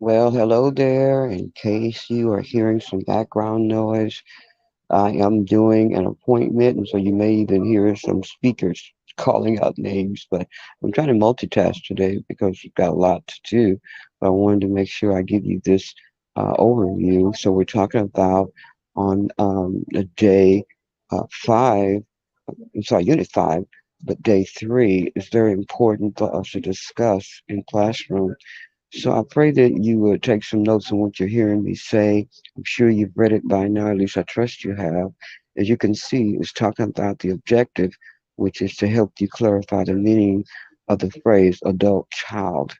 Well, hello there. In case you are hearing some background noise, I am doing an appointment, and so you may even hear some speakers calling out names. But I'm trying to multitask today because we've got a lot to do. But I wanted to make sure I give you this overview. So we're talking about on the day five, I'm sorry, unit five, but day three is very important for us to discuss in classroom. So I pray that you would take some notes on what you're hearing me say. I'm sure you've read it by now, at least I trust you have. As you can see, it's talking about the objective, which is to help you clarify the meaning of the phrase adult child.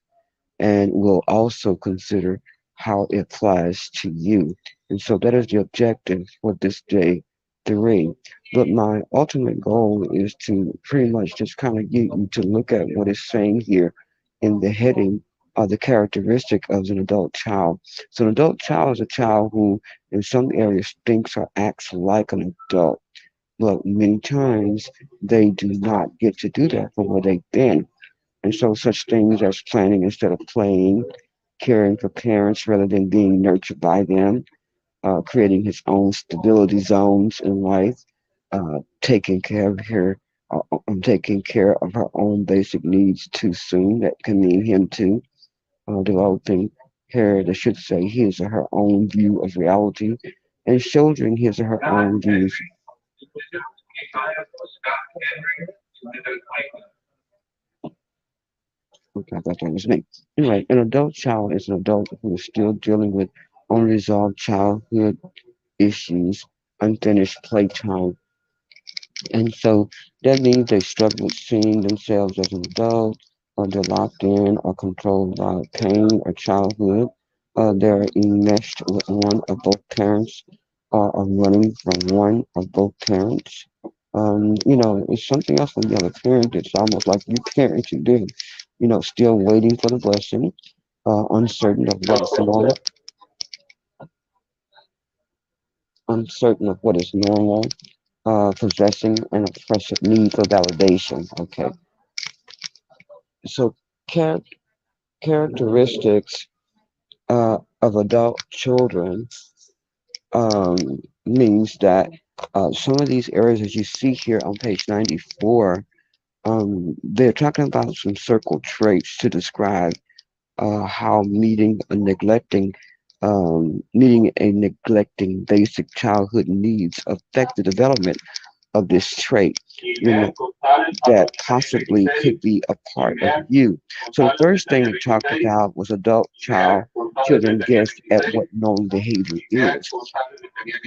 And we'll also consider how it applies to you. And so that is the objective for this day three. But my ultimate goal is to pretty much just kind of get you to look at what it's saying here in the heading of the characteristic of an adult child. So an adult child is a child who in some areas thinks or acts like an adult, but many times they do not get to do that from where they've been. And so such things as planning instead of playing, caring for parents rather than being nurtured by them, creating his own stability zones in life, taking care of taking care of her own basic needs too soon. That can mean him too, developing I should say, his or her own view of reality, and shouldering his or her own views. Okay, I got that was me. Anyway, an adult child is an adult who is still dealing with unresolved childhood issues, unfinished playtime. And so that means they struggle with seeing themselves as an adult, or they're locked in or controlled by pain or childhood. They're enmeshed with one or both parents, or are running from one or both parents. It's something else when you have a parent. It's almost like you parenting them. Still waiting for the blessing, uncertain of what is normal, uncertain of what is normal, possessing an oppressive need for validation. Okay, so char- characteristics of adult children um, means that some of these areas, as you see here on page 94, they're talking about some circle traits to describe how meeting a neglecting basic childhood needs affect the development of this trait, that possibly could be a part of you. So the first thing we talked about was children guess at what normal behavior is.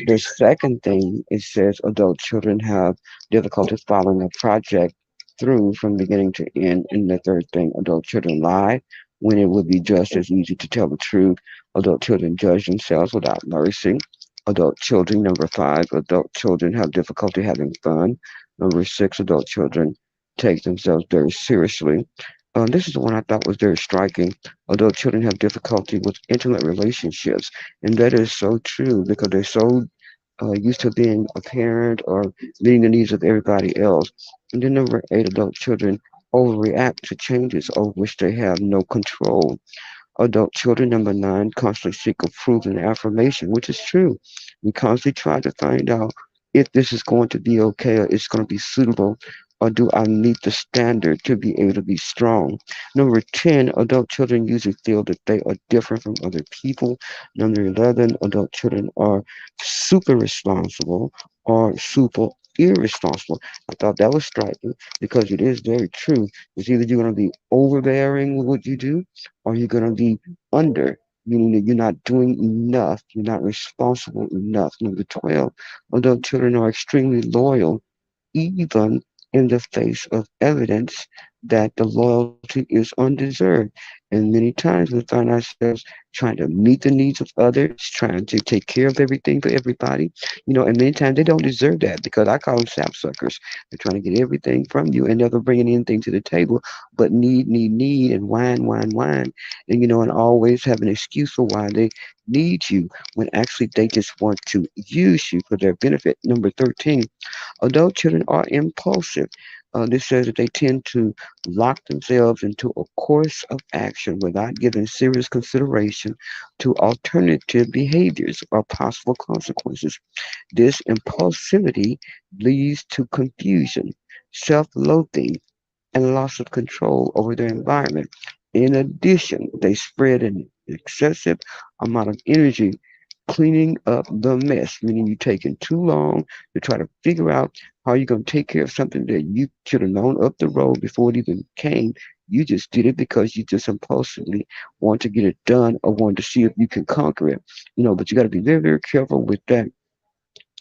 The second thing it says adult children have difficulty following a project through from beginning to end. And the third thing, adult children lie when it would be just as easy to tell the truth. Adult children judge themselves without mercy. Adult children, number five, adult children have difficulty having fun. Number six, adult children take themselves very seriously. This is the one I thought was very striking. Adult children have difficulty with intimate relationships, and that is so true because they're so used to being a parent or meeting the needs of everybody else. And then number eight, adult children overreact to changes over which they have no control. Adult children, number nine, constantly seek approval and affirmation, which is true. We constantly try to find out if this is going to be okay or it's going to be suitable, or do I meet the standard to be able to be strong. Number 10, adult children usually feel that they are different from other people. Number 11, adult children are super responsible or super irresponsible. I thought that was striking because it is very true. It's either you're going to be overbearing with what you do, or you're going to be under, meaning that you're not doing enough, you're not responsible enough. Number 12, adult children are extremely loyal, even in the face of evidence that the loyalty is undeserved. And many times we find ourselves trying to meet the needs of others, trying to take care of everything for everybody, and many times they don't deserve that because I call them sapsuckers. They're trying to get everything from you and never bringing anything to the table, but need, and whine, whine, whine, and always have an excuse for why they need you when actually they just want to use you for their benefit. Number 13, adult children are impulsive. This says that they tend to lock themselves into a course of action without giving serious consideration to alternative behaviors or possible consequences. This impulsivity leads to confusion, self-loathing, and loss of control over their environment. In addition, they spread an excessive amount of energy cleaning up the mess, meaning you taking too long to try to figure out how you're going to take care of something that you should have known up the road before it even came. You just did it because you just impulsively want to get it done or want to see if you can conquer it. But you got to be very, very careful with that.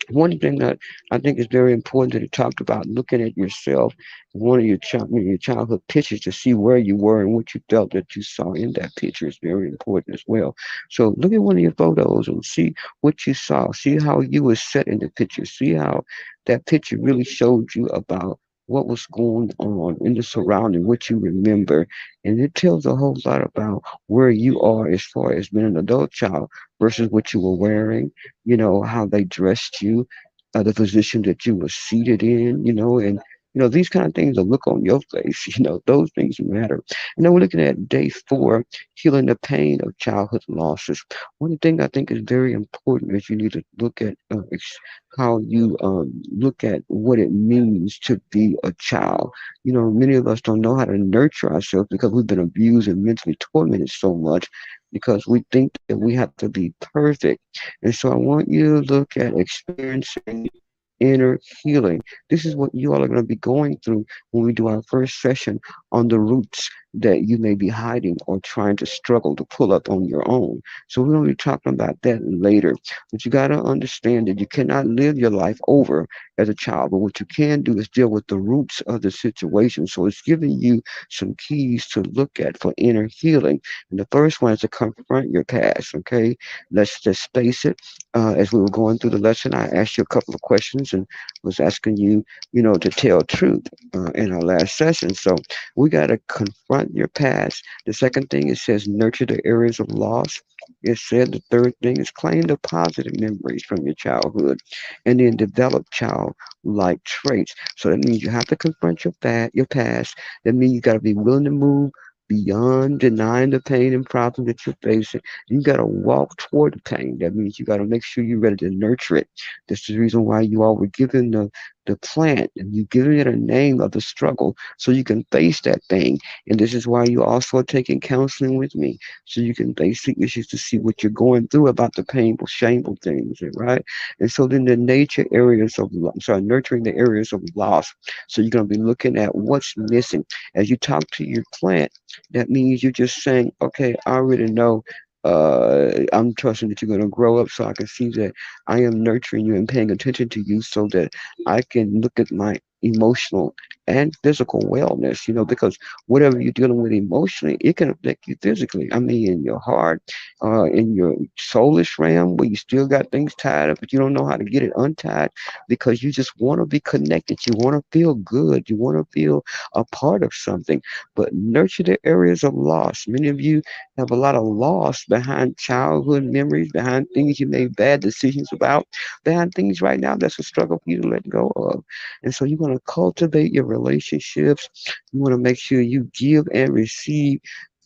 One thing that I think is very important that you talked about looking at yourself, one of your childhood pictures to see where you were and what you felt that you saw in that picture is very important as well. So look at one of your photos and see what you saw. See how you were set in the picture. See how that picture really showed you about what was going on in the surrounding, what you remember. And it tells a whole lot about where you are as far as being an adult child versus what you were wearing, how they dressed you, the position that you were seated in, and these kind of things, the look on your face, those things matter. And then we're looking at day 4, healing the pain of childhood losses. One thing I think is very important is you need to look at how you look at what it means to be a child. Many of us don't know how to nurture ourselves because we've been abused and mentally tormented so much because we think that we have to be perfect. And so I want you to look at experiencing inner healing. This is what you all are going to be going through when we do our first session on the roots that you may be hiding or trying to struggle to pull up on your own. So we're going to be talking about that later. But you got to understand that you cannot live your life over as a child. But what you can do is deal with the roots of the situation. So it's giving you some keys to look at for inner healing. And the first one is to confront your past. Okay, let's just face it. As we were going through the lesson, I asked you a couple of questions and was asking you, to tell truth in our last session. So we got to confront your past. The second thing, it says nurture the areas of loss. It said the third thing is claim the positive memories from your childhood and then develop childlike traits. So that means you have to confront your past. That means you got to be willing to move beyond denying the pain and problems that you're facing. You got to walk toward the pain. That means you got to make sure you're ready to nurture it. This is the reason why you all were given the plant and you giving it a name of the struggle so you can face that thing. And this is why you also are taking counseling with me so you can face the issues to see what you're going through about the painful, shameful things, right? And so then the nature areas of, nurturing the areas of loss. So you're going to be looking at what's missing. As you talk to your plant, that means you're just saying, okay, I already know I'm trusting that you're going to grow up so I can see that I am nurturing you and paying attention to you so that I can look at my emotional and physical wellness, because whatever you're dealing with emotionally, it can affect you physically. I mean, in your heart, in your soulish realm where you still got things tied up, but you don't know how to get it untied because you just want to be connected. You want to feel good. You want to feel a part of something, but nurture the areas of loss. Many of you have a lot of loss behind childhood memories, behind things you made bad decisions about, behind things right now that's a struggle for you to let go of. And so you want to cultivate your relationships. You want to make sure you give and receive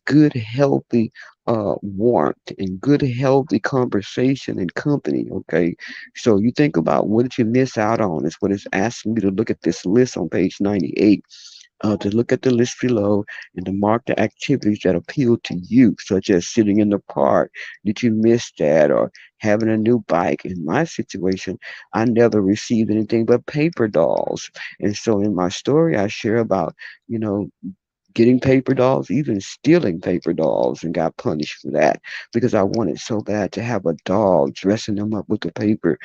good, healthy warmth and good, healthy conversation and company. Okay. So you think about what did you miss out on, is what it's asking you to look at this list on page 98, to look at the list below and to mark the activities that appeal to you, such as sitting in the park. Did you miss that? Or having a new bike? In my situation, I never received anything but paper dolls. And so in my story, I share about, you know, getting paper dolls, even stealing paper dolls, and got punished for that because I wanted so bad to have a doll, dressing them up with the paper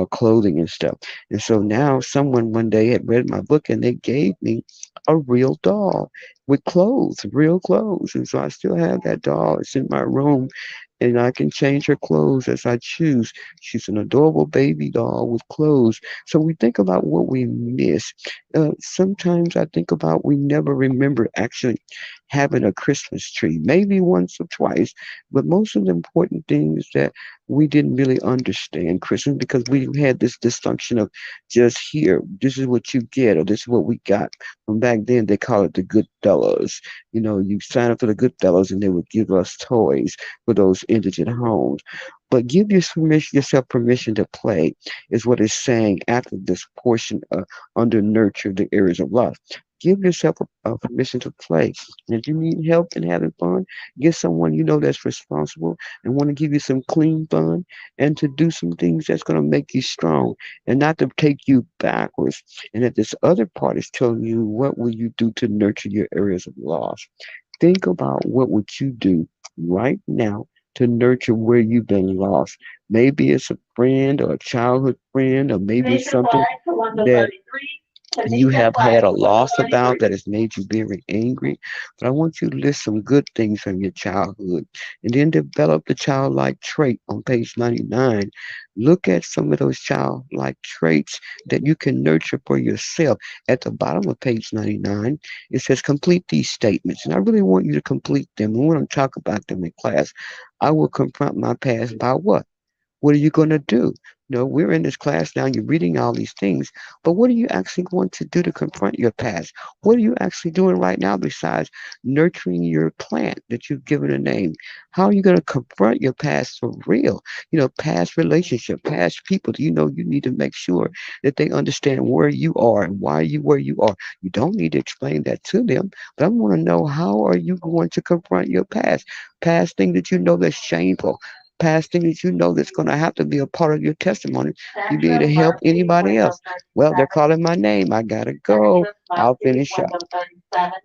clothing and stuff. And so now someone one day had read my book and they gave me a real doll with clothes, real clothes. And so I still have that doll. It's in my room and I can change her clothes as I choose. She's an adorable baby doll with clothes. So we think about what we miss. Sometimes I think about we never remember actually having a Christmas tree, maybe once or twice. But most of the important thing is that we didn't really understand Christmas because we had this dysfunction of just here, this is what you get, or this is what we got. From back then, they call it the good fellows. You sign up for the good fellows and they would give us toys for those indigent homes. But give yourself permission to play, is what it's saying after this portion under nurture the areas of love. Give yourself a permission to play. And if you need help in having fun, get someone you know that's responsible and want to give you some clean fun and to do some things that's going to make you strong and not to take you backwards. And that this other part is telling you what will you do to nurture your areas of loss. Think about what would you do right now to nurture where you've been lost. Maybe it's a friend or a childhood friend, or maybe it's something that you have had a loss about that has made you very angry. But I want you to list some good things from your childhood and then develop the childlike trait on page 99. Look at some of those childlike traits that you can nurture for yourself. At the bottom of page 99, it says complete these statements. And I really want you to complete them. And when I'm talking about them in class, I will confront my past by what? What are you going to do? We're in this class now, you're reading all these things, but what do you actually want to do to confront your past? What are you actually doing right now besides nurturing your plant that you've given a name? How are you going to confront your past for real? Past relationship, past people. You need to make sure that they understand where you are and why you where you are. You don't need to explain that to them, but I want to know how are you going to confront your past thing that you know that's shameful, past thing that you know that's going to have to be a part of your testimony. You be able to help anybody else. Well, they're calling my name. I gotta go. I'll finish up.